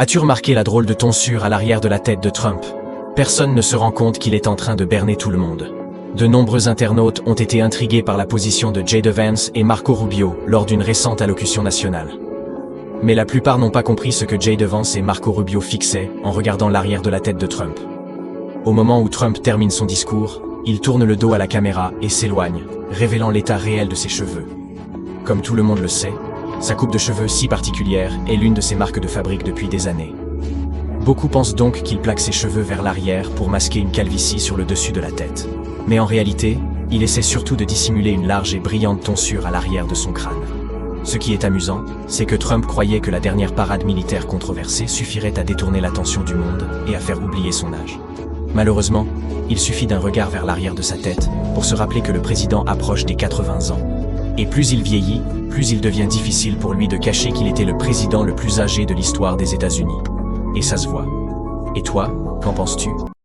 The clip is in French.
As-tu remarqué la drôle de tonsure à l'arrière de la tête de Trump? Personne ne se rend compte qu'il est en train de berner tout le monde. De nombreux internautes ont été intrigués par la position de J.D. Vance et Marco Rubio lors d'une récente allocution nationale. Mais la plupart n'ont pas compris ce que J.D. Vance et Marco Rubio fixaient en regardant l'arrière de la tête de Trump. Au moment où Trump termine son discours, il tourne le dos à la caméra et s'éloigne, révélant l'état réel de ses cheveux. Comme tout le monde le sait, sa coupe de cheveux si particulière est l'une de ses marques de fabrique depuis des années. Beaucoup pensent donc qu'il plaque ses cheveux vers l'arrière pour masquer une calvitie sur le dessus de la tête. Mais en réalité, il essaie surtout de dissimuler une large et brillante tonsure à l'arrière de son crâne. Ce qui est amusant, c'est que Trump croyait que la dernière parade militaire controversée suffirait à détourner l'attention du monde et à faire oublier son âge. Malheureusement, il suffit d'un regard vers l'arrière de sa tête pour se rappeler que le président approche des 80 ans. Et plus il vieillit, plus il devient difficile pour lui de cacher qu'il était le président le plus âgé de l'histoire des États-Unis. Et ça se voit. Et toi, qu'en penses-tu?